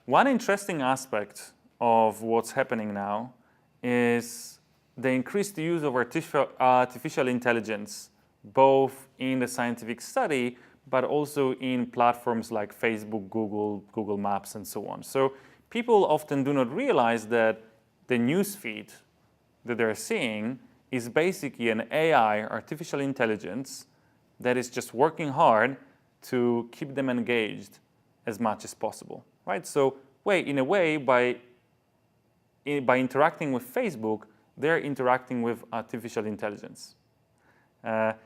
One interesting aspect of what's happening now is the increased use of artificial intelligence, both in the scientific study, but also in platforms like Facebook, Google, Google Maps, and so on. So people often do not realize that the news feed that they're seeing is basically an AI, artificial intelligence, that is just working hard to keep them engaged as much as possible, right? So in a way, by interacting with Facebook, they're interacting with artificial intelligence.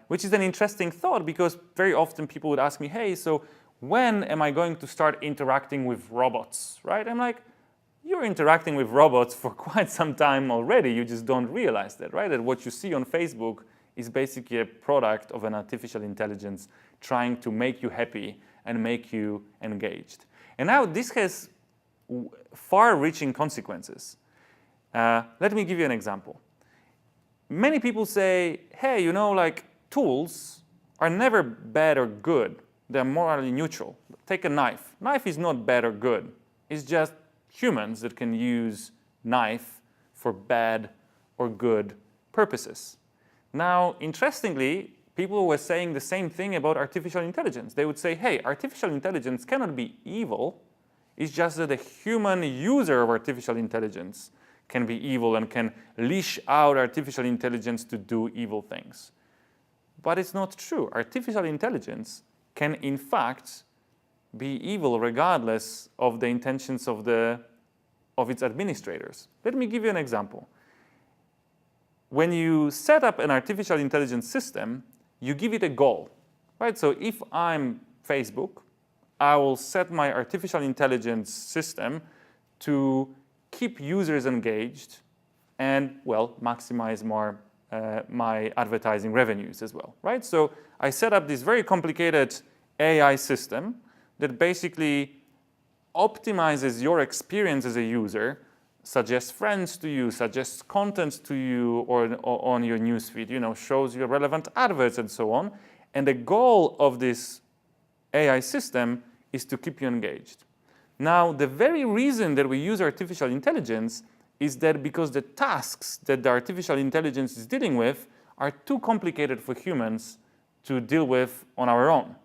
Which is an interesting thought, because very often people would ask me, hey, so when am I going to start interacting with robots, right? I'm like, you're interacting with robots for quite some time already. You just don't realize that, right? That what you see on Facebook is basically a product of an artificial intelligence trying to make you happy and make you engaged. And now this has far-reaching consequences. Let me give you an example. Many people say, hey, you know, like tools are never bad or good. They're morally neutral. Take a knife. Knife is not bad or good. It's just humans that can use knife for bad or good purposes. Now, interestingly, people were saying the same thing about artificial intelligence. They would say, hey, artificial intelligence cannot be evil. It's just that the human user of artificial intelligence can be evil and can leash out artificial intelligence to do evil things. But it's not true. Artificial intelligence can, in fact, be evil regardless of the intentions of its administrators. Let me give you an example. When you set up an artificial intelligence system, you give it a goal, right? So if I'm Facebook, I will set my artificial intelligence system to keep users engaged and, well, maximize more my advertising revenues as well, right? So I set up this very complicated AI system that basically optimizes your experience as a user, suggests friends to you, suggests content to you or on your newsfeed, you know, shows you relevant adverts and so on. And the goal of this AI system is to keep you engaged. Now, the very reason that we use artificial intelligence is that because the tasks that the artificial intelligence is dealing with are too complicated for humans to deal with on our own,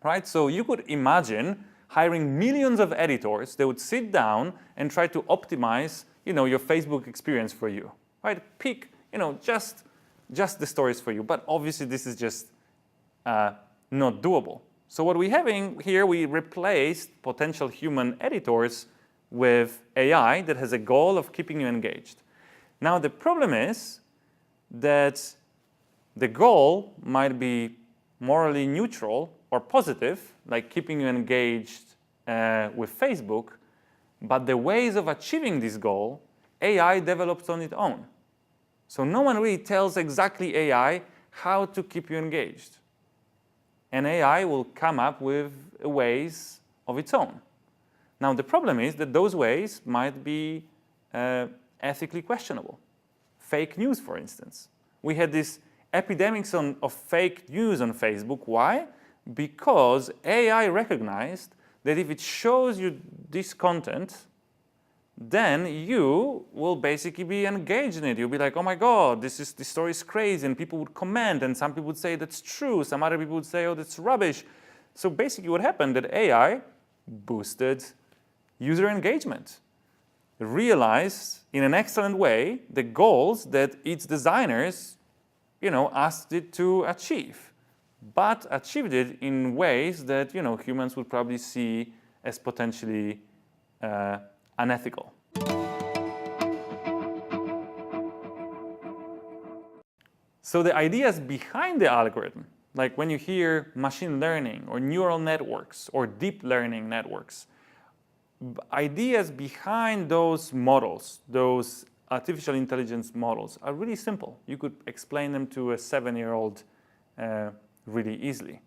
right? So you could imagine hiring millions of editors that would sit down and try to optimize, you know, your Facebook experience for you, right? Pick, you know, just the stories for you. But obviously, this is just not doable. So what we're having here, we replaced potential human editors with AI that has a goal of keeping you engaged. Now, the problem is that the goal might be morally neutral or positive, like keeping you engaged with Facebook, but the ways of achieving this goal, AI develops on its own. So no one really tells exactly AI how to keep you engaged. And AI will come up with ways of its own. Now, the problem is that those ways might be ethically questionable. Fake news, for instance. We had this epidemics of fake news on Facebook. Why? Because AI recognized that if it shows you this content, then you will basically be engaged in it. You'll be like, oh my God, this story is crazy, and people would comment, and some people would say that's true, some other people would say, oh, that's rubbish. So basically what happened, that AI boosted user engagement. It realized in an excellent way the goals that its designers, you know, asked it to achieve, but achieved it in ways that, you know, humans would probably see as potentially unethical. So the ideas behind the algorithm, like when you hear machine learning or neural networks or deep learning networks, ideas behind those models, those artificial intelligence models, are really simple. You could explain them to a 7-year-old really easily.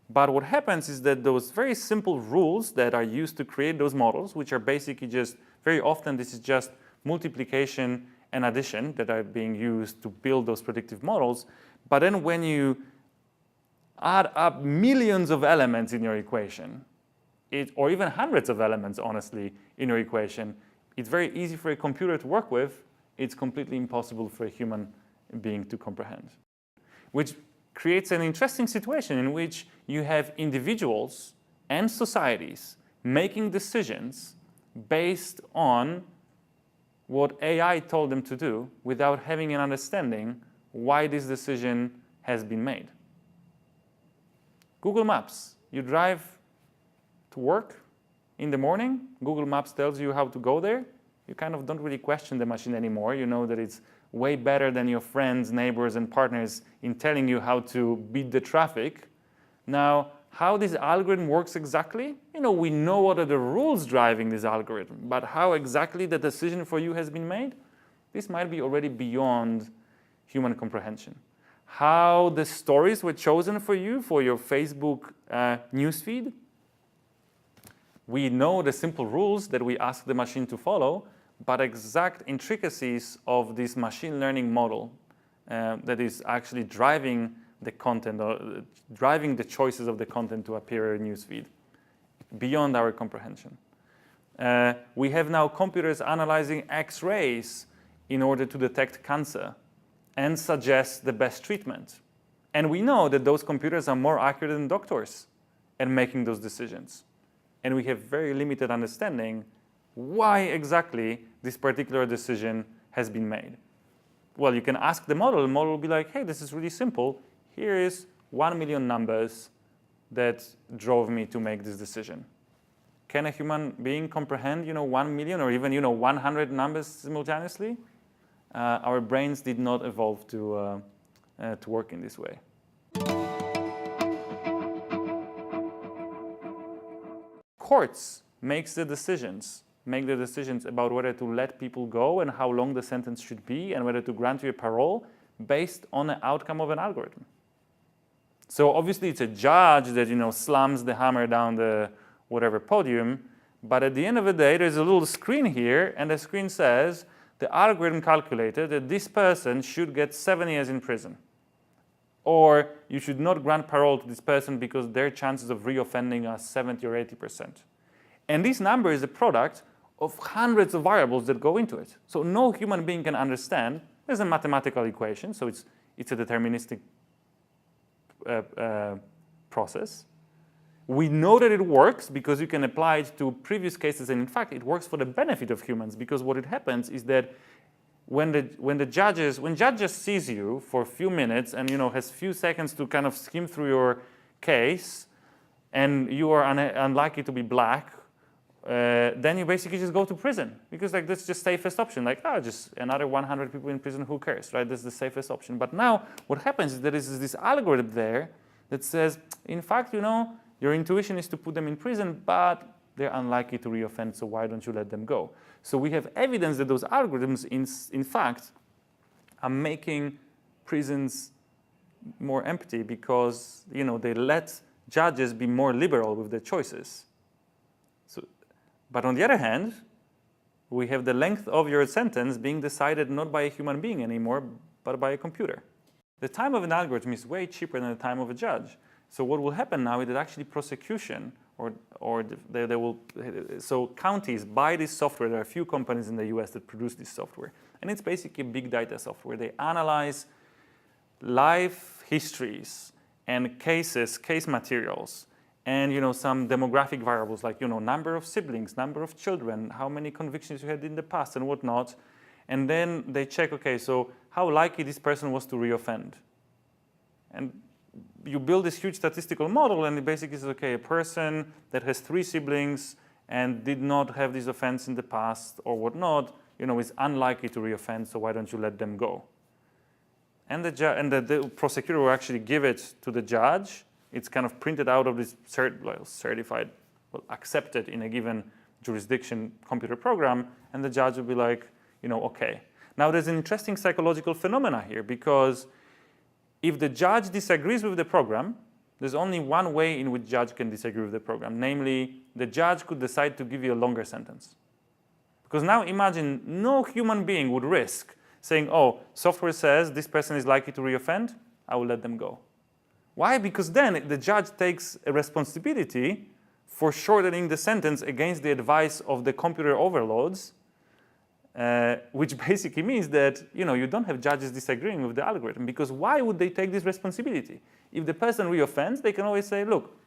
But what happens is that those very simple rules that are used to create those models, which are basically just, very often this is just multiplication and addition that are being used to build those predictive models. But then when you add up millions of elements in your equation, or even hundreds of elements, honestly, in your equation, it's very easy for a computer to work with. It's completely impossible for a human being to comprehend. Which creates an interesting situation in which you have individuals and societies making decisions based on what AI told them to do without having an understanding why this decision has been made. Google Maps. You drive to work in the morning. Google Maps tells you how to go there. You kind of don't really question the machine anymore. You know that it's way better than your friends, neighbors, and partners in telling you how to beat the traffic. Now, how this algorithm works exactly, we know what are the rules driving this algorithm, but how exactly the decision for you has been made, this might be already beyond human comprehension. How the stories were chosen for you for your Facebook newsfeed, we know the simple rules that we ask the machine to follow, but exact intricacies of this machine learning model that is actually driving the content or driving the choices of the content to appear in newsfeed beyond our comprehension. We have now computers analyzing X-rays in order to detect cancer and suggest the best treatment. And we know that those computers are more accurate than doctors at making those decisions. And we have very limited understanding why exactly this particular decision has been made. Well, you can ask the model will be like, hey, this is really simple. Here is 1 million numbers that drove me to make this decision. Can a human being comprehend, 1 million or even, 100 numbers simultaneously? Our brains did not evolve to work in this way. Courts make the decisions about whether to let people go and how long the sentence should be and whether to grant you a parole based on the outcome of an algorithm. So obviously it's a judge that slams the hammer down the whatever podium, but at the end of the day there's a little screen here, and the screen says the algorithm calculated that this person should get 7 years in prison, or you should not grant parole to this person because their chances of reoffending are 70 or 80%. And this number is a product of hundreds of variables that go into it. So no human being can understand. There's a mathematical equation, so it's a deterministic process. We know that it works because you can apply it to previous cases, and in fact, it works for the benefit of humans, because what it happens is that when judge just sees you for a few minutes and has few seconds to kind of skim through your case, and you are unlikely to be black, then you basically just go to prison, because that's just safest option. Just another 100 people in prison, who cares, right? That's the safest option. But now what happens is there is this algorithm there that says, in fact, your intuition is to put them in prison, but they're unlikely to reoffend, so why don't you let them go? So we have evidence that those algorithms, in fact, are making prisons more empty because they let judges be more liberal with their choices. But on the other hand, we have the length of your sentence being decided not by a human being anymore, but by a computer. The time of an algorithm is way cheaper than the time of a judge. So what will happen now is that actually prosecution, so counties buy this software. There are a few companies in the US that produce this software. And it's basically big data software. They analyze life histories and case materials, and some demographic variables like number of siblings, number of children, how many convictions you had in the past and whatnot. And then they check, okay, so how likely this person was to reoffend. And you build this huge statistical model, and it basically says, okay, a person that has 3 siblings and did not have this offense in the past or whatnot, is unlikely to reoffend, so why don't you let them go? And the prosecutor will actually give it to the judge. It's kind of printed out of this certified, accepted in a given jurisdiction computer program, and the judge will be like, okay. Now there's an interesting psychological phenomena here, because if the judge disagrees with the program, there's only one way in which the judge can disagree with the program. Namely, the judge could decide to give you a longer sentence. Because now imagine no human being would risk saying, oh, software says this person is likely to reoffend, I will let them go. Why? Because then the judge takes a responsibility for shortening the sentence against the advice of the computer overloads, which basically means that you don't have judges disagreeing with the algorithm, because why would they take this responsibility? If the person reoffends, they can always say, look,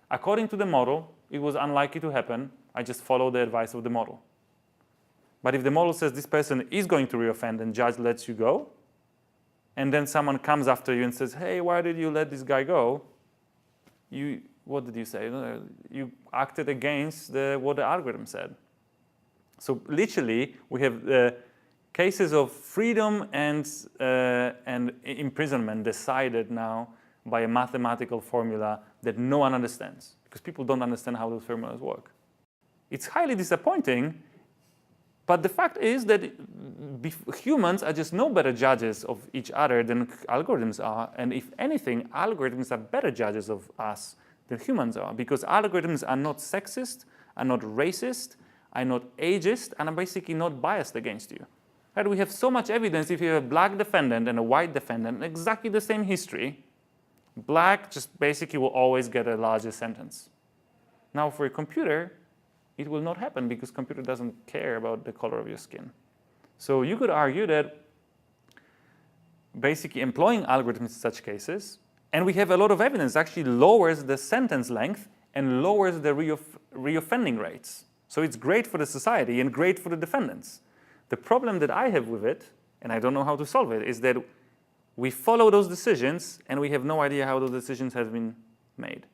according to the model, it was unlikely to happen. I just follow the advice of the model. But if the model says this person is going to reoffend and judge lets you go, and then someone comes after you and says, hey, why did you let this guy go? What did you say? You acted against what the algorithm said. So literally, we have cases of freedom and imprisonment decided now by a mathematical formula that no one understands, because people don't understand how those formulas work. It's highly disappointing, but the fact is that humans are just no better judges of each other than algorithms are, and if anything, algorithms are better judges of us than humans are, because algorithms are not sexist, are not racist, are not ageist, and are basically not biased against you. Right? We have so much evidence. If you have a black defendant and a white defendant, exactly the same history, black just basically will always get a larger sentence. Now for a computer, it will not happen, because computer doesn't care about the color of your skin. So you could argue that basically employing algorithms in such cases, and we have a lot of evidence, actually lowers the sentence length and lowers the reoffending rates. So it's great for the society and great for the defendants. The problem that I have with it, and I don't know how to solve it, is that we follow those decisions and we have no idea how those decisions have been made.